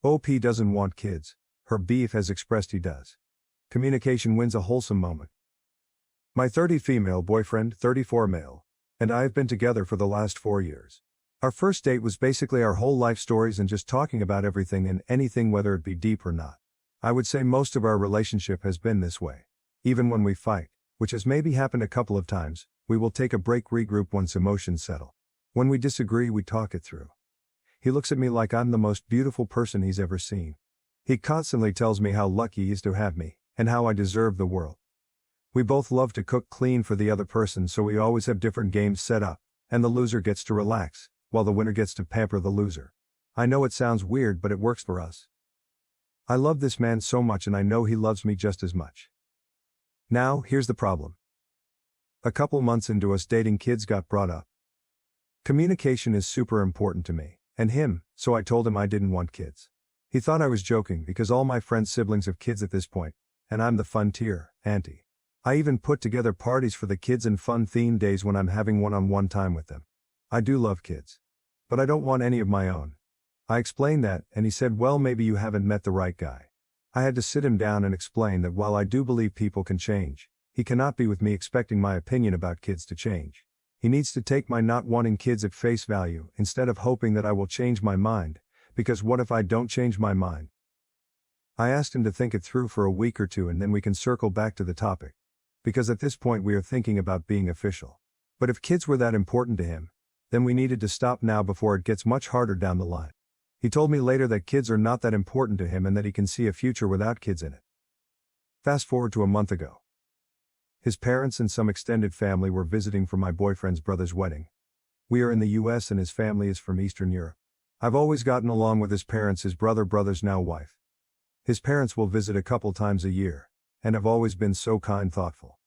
OP doesn't want kids. Her beef has expressed he does. Communication wins a wholesome moment. My 30 female boyfriend, 34 male, and I have been together for the last 4 years. Our first date was basically our whole life stories and just talking about everything and anything, whether it be deep or not. I would say most of our relationship has been this way. Even when we fight, which has maybe happened a couple of times, we will take a break, regroup once emotions settle. When we disagree, we talk it through. He looks at me like I'm the most beautiful person he's ever seen. He constantly tells me how lucky he is to have me, and how I deserve the world. We both love to cook clean for the other person, so we always have different games set up, and the loser gets to relax, while the winner gets to pamper the loser. I know it sounds weird, but it works for us. I love this man so much, and I know he loves me just as much. Now, here's the problem. A couple months into us dating, kids got brought up. Communication is super important to me, and him, so I told him I didn't want kids. He thought I was joking because all my friends' siblings have kids at this point, and I'm the fun tier, auntie. I even put together parties for the kids and fun-themed days when I'm having one-on-one time with them. I do love kids. But I don't want any of my own. I explained that, and he said, well, maybe you haven't met the right guy. I had to sit him down and explain that while I do believe people can change, he cannot be with me expecting my opinion about kids to change. He needs to take my not wanting kids at face value instead of hoping that I will change my mind, because what if I don't change my mind? I asked him to think it through for a week or two and then we can circle back to the topic. Because at this point we are thinking about being official. But if kids were that important to him, then we needed to stop now before it gets much harder down the line. He told me later that kids are not that important to him and that he can see a future without kids in it. Fast forward to a month ago. His parents and some extended family were visiting for my boyfriend's brother's wedding. We are in the US and his family is from Eastern Europe. I've always gotten along with his parents, his brother's now wife. His parents will visit a couple times a year, and have always been so kind, thoughtful.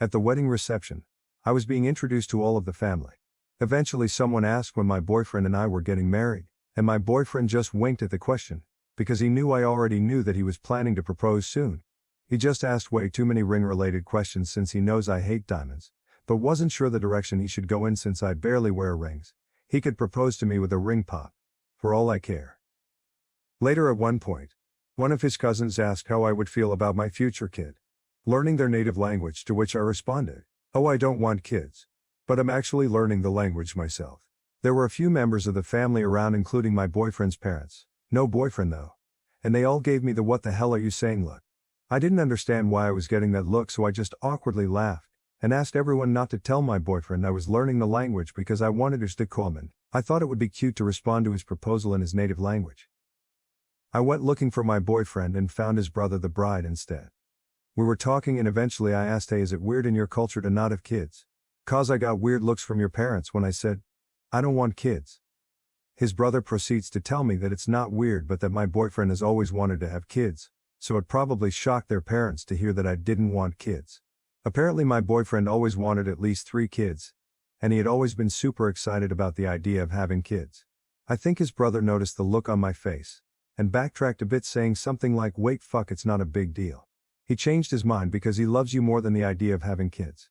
At the wedding reception, I was being introduced to all of the family. Eventually someone asked when my boyfriend and I were getting married, and my boyfriend just winked at the question, because he knew I already knew that he was planning to propose soon. He just asked way too many ring-related questions since he knows I hate diamonds, but wasn't sure the direction he should go in since I barely wear rings. He could propose to me with a ring pop, for all I care. Later at one point, one of his cousins asked how I would feel about my future kid learning their native language, to which I responded, "Oh, I don't want kids. But I'm actually learning the language myself." There were a few members of the family around, including my boyfriend's parents. No boyfriend though. And they all gave me the "what the hell are you saying" look. I didn't understand why I was getting that look, so I just awkwardly laughed, and asked everyone not to tell my boyfriend I was learning the language because I wanted to comment. I thought it would be cute to respond to his proposal in his native language. I went looking for my boyfriend and found his brother, the bride, instead. We were talking and eventually I asked, "Hey, is it weird in your culture to not have kids? 'Cause I got weird looks from your parents when I said, I don't want kids." His brother proceeds to tell me that it's not weird but that my boyfriend has always wanted to have kids, so it probably shocked their parents to hear that I didn't want kids. Apparently my boyfriend always wanted at least 3 kids, and he had always been super excited about the idea of having kids. I think his brother noticed the look on my face, and backtracked a bit, saying something like, "Wait, fuck, it's not a big deal." He changed his mind because he loves you more than the idea of having kids.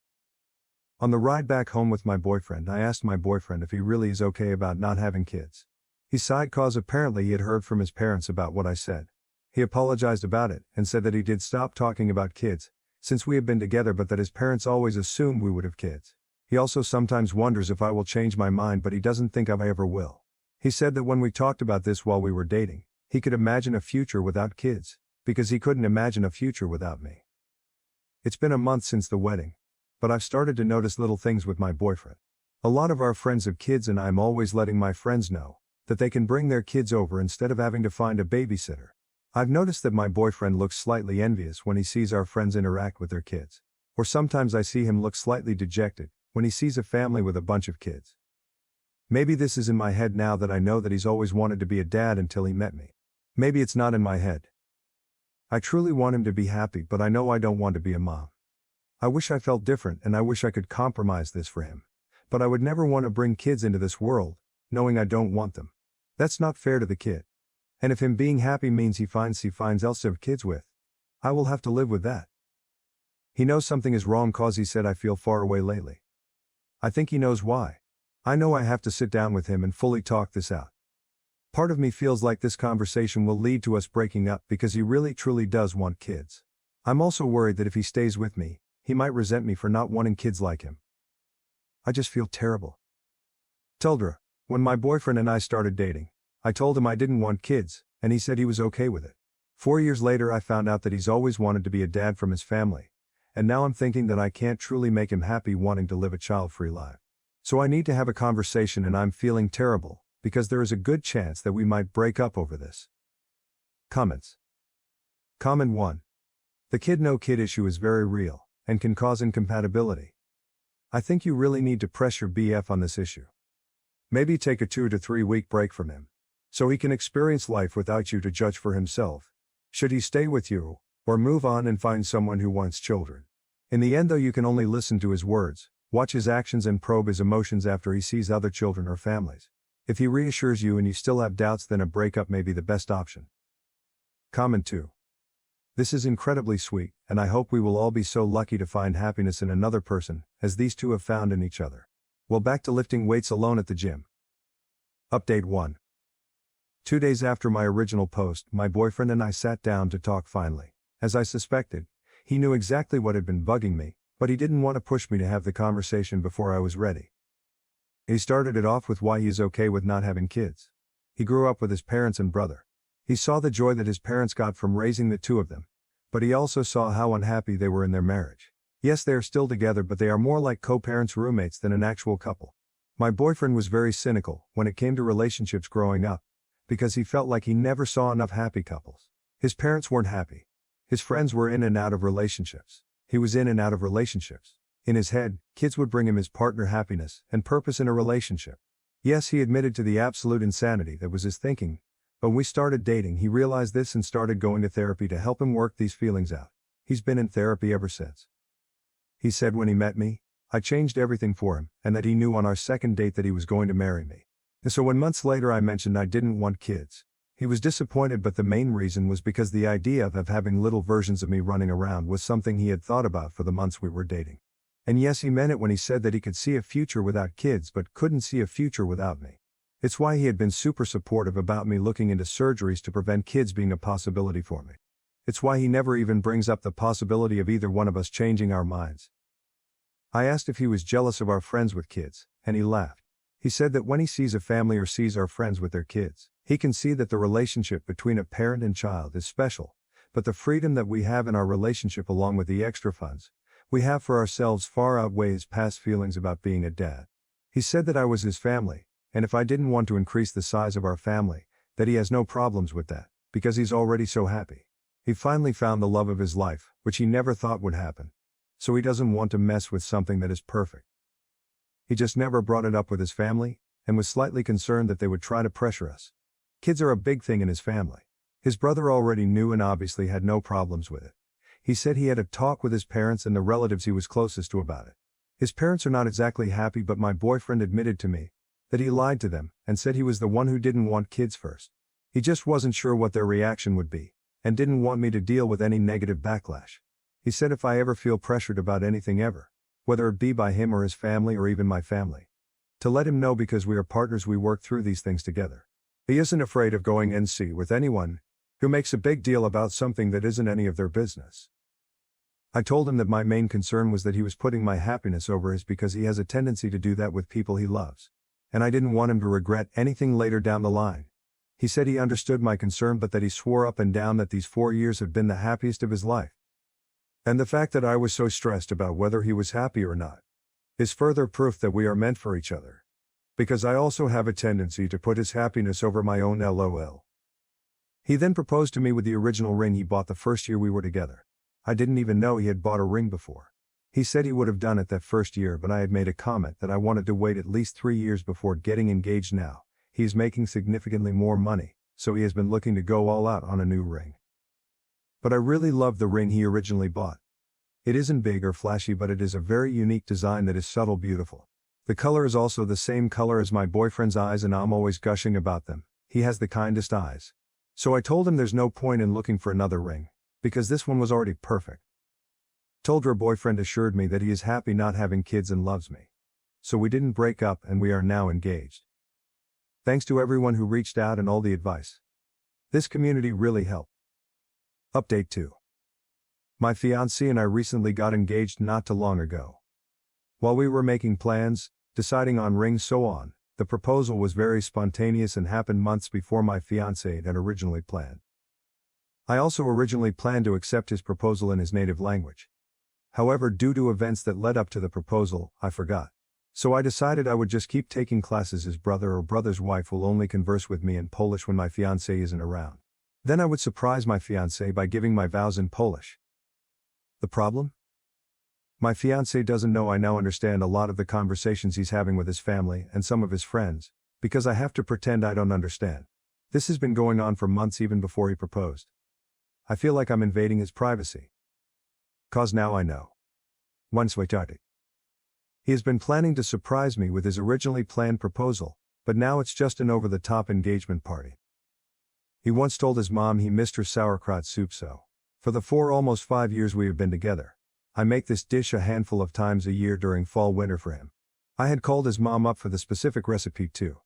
On the ride back home with my boyfriend, I asked my boyfriend if he really is okay about not having kids. He sighed cause apparently he had heard from his parents about what I said. He apologized about it and said that he did stop talking about kids since we have been together, but that his parents always assumed we would have kids. He also sometimes wonders if I will change my mind, but he doesn't think I ever will. He said that when we talked about this while we were dating, he could imagine a future without kids, because he couldn't imagine a future without me. It's been a month since the wedding, but I've started to notice little things with my boyfriend. A lot of our friends have kids and I'm always letting my friends know that they can bring their kids over instead of having to find a babysitter. I've noticed that my boyfriend looks slightly envious when he sees our friends interact with their kids. Or sometimes I see him look slightly dejected when he sees a family with a bunch of kids. Maybe this is in my head now that I know that he's always wanted to be a dad until he met me. Maybe it's not in my head. I truly want him to be happy, but I know I don't want to be a mom. I wish I felt different and I wish I could compromise this for him. But I would never want to bring kids into this world, knowing I don't want them. That's not fair to the kid. And if him being happy means he finds else to have kids with, I will have to live with that. He knows something is wrong cause he said I feel far away lately. I think he knows why. I know I have to sit down with him and fully talk this out. Part of me feels like this conversation will lead to us breaking up because he really truly does want kids. I'm also worried that if he stays with me, he might resent me for not wanting kids like him. I just feel terrible. Tildra, when my boyfriend and I started dating, I told him I didn't want kids, and he said he was okay with it. 4 years later I found out that he's always wanted to be a dad from his family, and now I'm thinking that I can't truly make him happy wanting to live a child-free life. So I need to have a conversation and I'm feeling terrible, because there is a good chance that we might break up over this. Comments. Comment 1. The kid-no-kid issue is very real, and can cause incompatibility. I think you really need to press your BF on this issue. Maybe take a 2 to 3 week break from him, so he can experience life without you to judge for himself. Should he stay with you, or move on and find someone who wants children? In the end though, you can only listen to his words, watch his actions and probe his emotions after he sees other children or families. If he reassures you and you still have doubts, then a breakup may be the best option. Comment 2. This is incredibly sweet, and I hope we will all be so lucky to find happiness in another person, as these two have found in each other. Well, back to lifting weights alone at the gym. Update 1. 2 days after my original post, my boyfriend and I sat down to talk finally. As I suspected, he knew exactly what had been bugging me, but he didn't want to push me to have the conversation before I was ready. He started it off with why he is okay with not having kids. He grew up with his parents and brother. He saw the joy that his parents got from raising the two of them, but he also saw how unhappy they were in their marriage. Yes, they are still together, but they are more like co-parents roommates than an actual couple. My boyfriend was very cynical when it came to relationships growing up, because he felt like he never saw enough happy couples. His parents weren't happy. His friends were in and out of relationships. He was in and out of relationships. In his head, kids would bring him his partner happiness and purpose in a relationship. Yes, he admitted to the absolute insanity that was his thinking, but when we started dating he realized this and started going to therapy to help him work these feelings out. He's been in therapy ever since. He said when he met me, I changed everything for him, and that he knew on our second date that he was going to marry me. And so when months later I mentioned I didn't want kids, he was disappointed, but the main reason was because the idea of having little versions of me running around was something he had thought about for the months we were dating. And yes, he meant it when he said that he could see a future without kids but couldn't see a future without me. It's why he had been super supportive about me looking into surgeries to prevent kids being a possibility for me. It's why he never even brings up the possibility of either one of us changing our minds. I asked if he was jealous of our friends with kids, and he laughed. He said that when he sees a family or sees our friends with their kids, he can see that the relationship between a parent and child is special, but the freedom that we have in our relationship along with the extra funds we have for ourselves far outweighs past feelings about being a dad. He said that I was his family, and if I didn't want to increase the size of our family, that he has no problems with that, because he's already so happy. He finally found the love of his life, which he never thought would happen. So he doesn't want to mess with something that is perfect. He just never brought it up with his family, and was slightly concerned that they would try to pressure us. Kids are a big thing in his family. His brother already knew and obviously had no problems with it. He said he had a talk with his parents and the relatives he was closest to about it. His parents are not exactly happy, but my boyfriend admitted to me that he lied to them and said he was the one who didn't want kids first. He just wasn't sure what their reaction would be, and didn't want me to deal with any negative backlash. He said if I ever feel pressured about anything ever, whether it be by him or his family or even my family, to let him know because we are partners, we work through these things together. He isn't afraid of going NC with anyone who makes a big deal about something that isn't any of their business. I told him that my main concern was that he was putting my happiness over his because he has a tendency to do that with people he loves. And I didn't want him to regret anything later down the line. He said he understood my concern, but that he swore up and down that these 4 years had been the happiest of his life. And the fact that I was so stressed about whether he was happy or not is further proof that we are meant for each other. Because I also have a tendency to put his happiness over my own, LOL. He then proposed to me with the original ring he bought the first year we were together. I didn't even know he had bought a ring before. He said he would have done it that first year, but I had made a comment that I wanted to wait at least 3 years before getting engaged. Now he is making significantly more money, so he has been looking to go all out on a new ring. But I really love the ring he originally bought. It isn't big or flashy, but it is a very unique design that is subtle, beautiful. The color is also the same color as my boyfriend's eyes, and I'm always gushing about them. He has the kindest eyes. So I told him there's no point in looking for another ring, because this one was already perfect. Told her boyfriend assured me that he is happy not having kids and loves me. So we didn't break up, and we are now engaged. Thanks to everyone who reached out and all the advice. This community really helped. Update 2. My fiancée and I recently got engaged not too long ago. While we were making plans, deciding on rings so on, the proposal was very spontaneous and happened months before my fiancé had originally planned. I also originally planned to accept his proposal in his native language. However, due to events that led up to the proposal, I forgot. So I decided I would just keep taking classes. His brother or brother's wife will only converse with me in Polish when my fiancé isn't around. Then I would surprise my fiancé by giving my vows in Polish. The problem? My fiancé doesn't know I now understand a lot of the conversations he's having with his family and some of his friends, because I have to pretend I don't understand. This has been going on for months even before he proposed. I feel like I'm invading his privacy. 'Cause now I know. Once we started. He has been planning to surprise me with his originally planned proposal, but now it's just an over-the-top engagement party. He once told his mom he missed her sauerkraut soup, so for the almost 5 years we have been together, I make this dish a handful of times a year during fall-winter for him. I had called his mom up for the specific recipe too.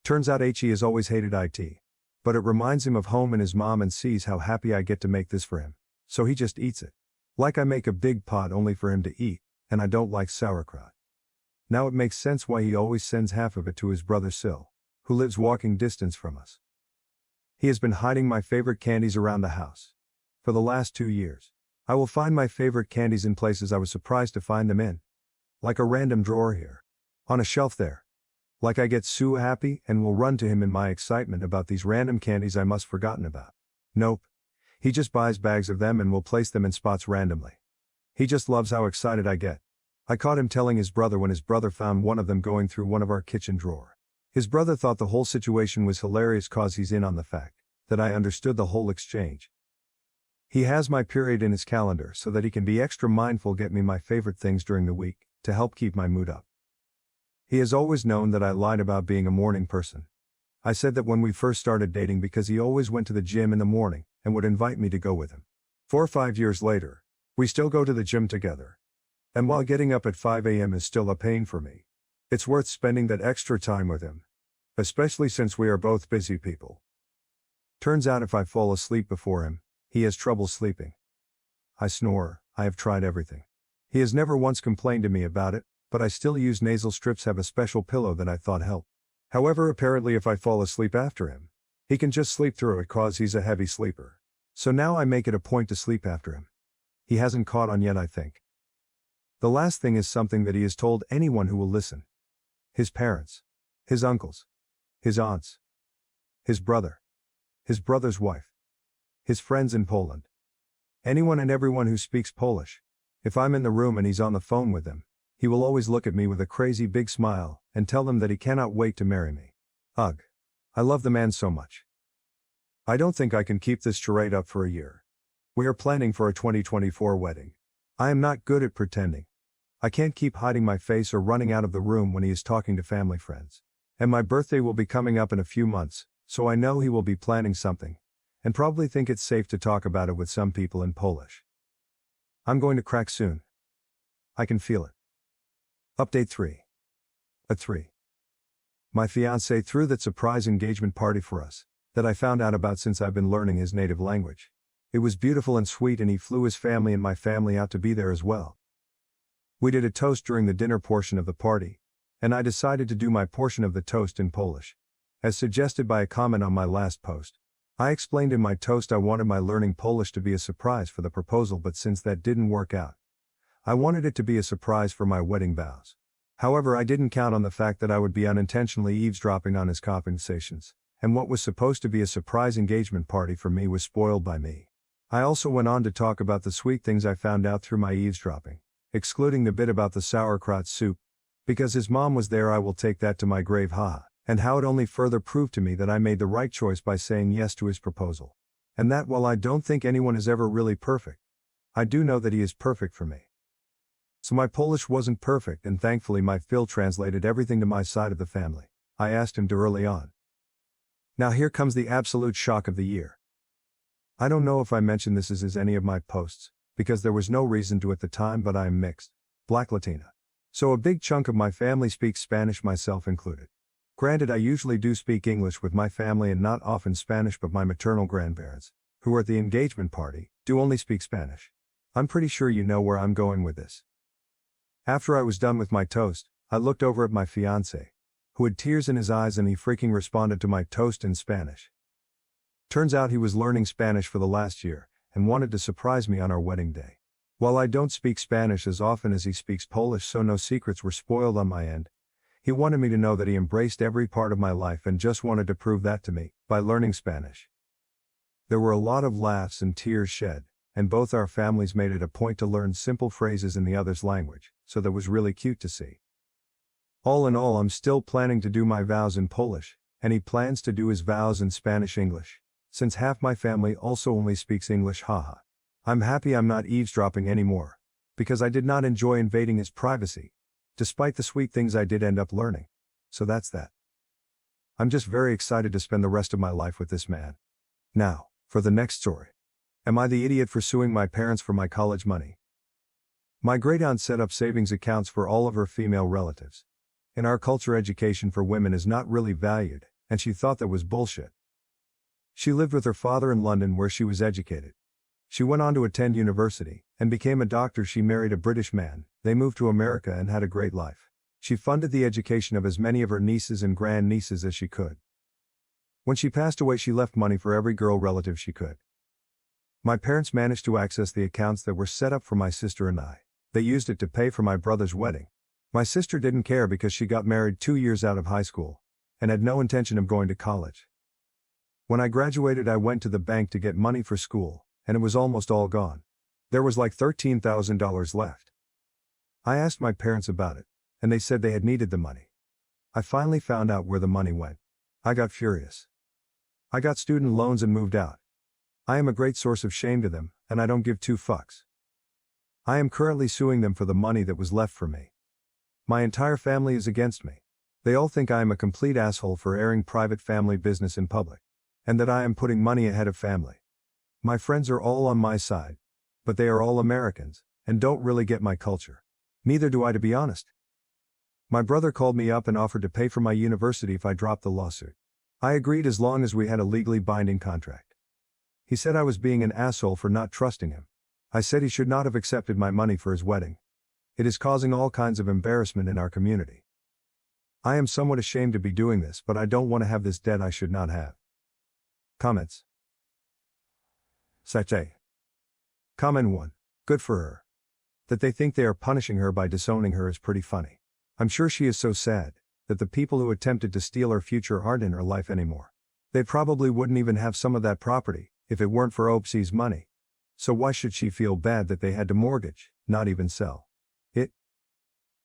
Turns out he has always hated IT. But it reminds him of home and his mom and sees how happy I get to make this for him. So he just eats it. Like I make a big pot only for him to eat, and I don't like sauerkraut. Now it makes sense why he always sends half of it to his brother Sil, who lives walking distance from us. He has been hiding my favorite candies around the house. For the last 2 years. I will find my favorite candies in places I was surprised to find them in. Like a random drawer here. On a shelf there. Like I get so happy and will run to him in my excitement about these random candies I must forgotten about. Nope. He just buys bags of them and will place them in spots randomly. He just loves how excited I get. I caught him telling his brother when his brother found one of them going through one of our kitchen drawer. His brother thought the whole situation was hilarious cause he's in on the fact that I understood the whole exchange. He has my period in his calendar so that he can be extra mindful, get me my favorite things during the week, to help keep my mood up. He has always known that I lied about being a morning person. I said that when we first started dating because he always went to the gym in the morning and would invite me to go with him. 4 or 5 years later, we still go to the gym together. And while getting up at 5 a.m. is still a pain for me, it's worth spending that extra time with him. Especially since we are both busy people. Turns out if I fall asleep before him, he has trouble sleeping. I snore. I have tried everything. He has never once complained to me about it, but I still use nasal strips, have a special pillow that I thought helped. However, apparently if I fall asleep after him, he can just sleep through it cause he's a heavy sleeper. So now I make it a point to sleep after him. He hasn't caught on yet, I think. The last thing is something that he has told anyone who will listen. His parents. His uncles. His aunts. His brother. His brother's wife. His friends in Poland. Anyone and everyone who speaks Polish. If I'm in the room and he's on the phone with them, he will always look at me with a crazy big smile and tell them that he cannot wait to marry me. Ugh. I love the man so much. I don't think I can keep this charade up for a year. We are planning for a 2024 wedding. I am not good at pretending. I can't keep hiding my face or running out of the room when he is talking to family friends. And my birthday will be coming up in a few months, so I know he will be planning something, and probably think it's safe to talk about it with some people in Polish. I'm going to crack soon. I can feel it. Update 3. At 3. My fiancé threw that surprise engagement party for us, that I found out about since I've been learning his native language. It was beautiful and sweet and he flew his family and my family out to be there as well. We did a toast during the dinner portion of the party, and I decided to do my portion of the toast in Polish. As suggested by a comment on my last post. I explained in my toast I wanted my learning Polish to be a surprise for the proposal, but since that didn't work out, I wanted it to be a surprise for my wedding vows. However, I didn't count on the fact that I would be unintentionally eavesdropping on his conversations, and what was supposed to be a surprise engagement party for me was spoiled by me. I also went on to talk about the sweet things I found out through my eavesdropping, excluding the bit about the sauerkraut soup. Because his mom was there, I will take that to my grave, haha. And how it only further proved to me that I made the right choice by saying yes to his proposal. And that while I don't think anyone is ever really perfect, I do know that he is perfect for me. So my Polish wasn't perfect, and thankfully my Phil translated everything to my side of the family. I asked him to early on. Now here comes the absolute shock of the year. I don't know if I mentioned this as any of my posts, because there was no reason to at the time, but I am mixed, Black Latina. So a big chunk of my family speaks Spanish, myself included. Granted, I usually do speak English with my family and not often Spanish, but my maternal grandparents, who were at the engagement party, do only speak Spanish. I'm pretty sure you know where I'm going with this. After I was done with my toast, I looked over at my fiancé, who had tears in his eyes, and he freaking responded to my toast in Spanish. Turns out he was learning Spanish for the last year, and wanted to surprise me on our wedding day. While I don't speak Spanish as often as he speaks Polish, so no secrets were spoiled on my end, he wanted me to know that he embraced every part of my life and just wanted to prove that to me, by learning Spanish. There were a lot of laughs and tears shed, and both our families made it a point to learn simple phrases in the other's language, so that was really cute to see. All in all, I'm still planning to do my vows in Polish, and he plans to do his vows in Spanish-English, since half my family also only speaks English. Haha. I'm happy I'm not eavesdropping anymore, because I did not enjoy invading his privacy, despite the sweet things I did end up learning. So that's that. I'm just very excited to spend the rest of my life with this man. Now, for the next story. Am I the idiot for suing my parents for my college money? My great-aunt set up savings accounts for all of her female relatives. In our culture, education for women is not really valued, and she thought that was bullshit. She lived with her father in London, where she was educated. She went on to attend university, and became a doctor. She married a British man, they moved to America and had a great life. She funded the education of as many of her nieces and grandnieces as she could. When she passed away, she left money for every girl relative she could. My parents managed to access the accounts that were set up for my sister and I. They used it to pay for my brother's wedding. My sister didn't care because she got married 2 years out of high school, and had no intention of going to college. When I graduated, I went to the bank to get money for school, and it was almost all gone. There was like $13,000 left. I asked my parents about it, and they said they had needed the money. I finally found out where the money went. I got furious. I got student loans and moved out. I am a great source of shame to them, and I don't give two fucks. I am currently suing them for the money that was left for me. My entire family is against me. They all think I am a complete asshole for airing private family business in public, and that I am putting money ahead of family. My friends are all on my side, but they are all Americans, and don't really get my culture. Neither do I, to be honest. My brother called me up and offered to pay for my university if I dropped the lawsuit. I agreed as long as we had a legally binding contract. He said I was being an asshole for not trusting him. I said he should not have accepted my money for his wedding. It is causing all kinds of embarrassment in our community. I am somewhat ashamed to be doing this, but I don't want to have this debt I should not have. Comments. Site. Comment 1. Good for her. That they think they are punishing her by disowning her is pretty funny. I'm sure she is so sad that the people who attempted to steal her future aren't in her life anymore. They probably wouldn't even have some of that property if it weren't for Oopsie's money. So why should she feel bad that they had to mortgage, not even sell it?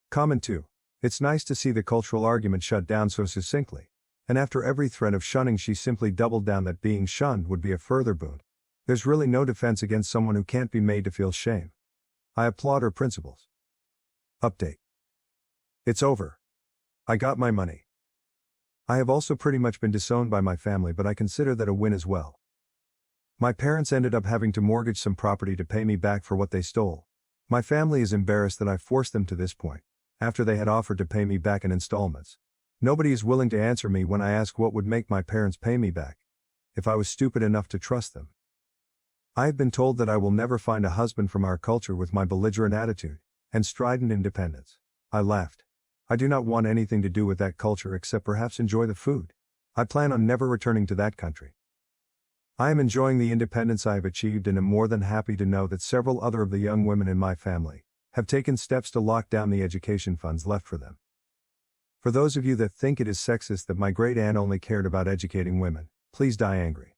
Comment 2. It's nice to see the cultural argument shut down so succinctly. And after every threat of shunning, she simply doubled down that being shunned would be a further boon. There's really no defense against someone who can't be made to feel shame. I applaud her principles. Update. It's over. I got my money. I have also pretty much been disowned by my family, but I consider that a win as well. My parents ended up having to mortgage some property to pay me back for what they stole. My family is embarrassed that I forced them to this point, after they had offered to pay me back in installments. Nobody is willing to answer me when I ask what would make my parents pay me back, if I was stupid enough to trust them. I have been told that I will never find a husband from our culture with my belligerent attitude and strident independence. I laughed. I do not want anything to do with that culture except perhaps enjoy the food. I plan on never returning to that country. I am enjoying the independence I have achieved and am more than happy to know that several other of the young women in my family have taken steps to lock down the education funds left for them. For those of you that think it is sexist that my great aunt only cared about educating women, please die angry.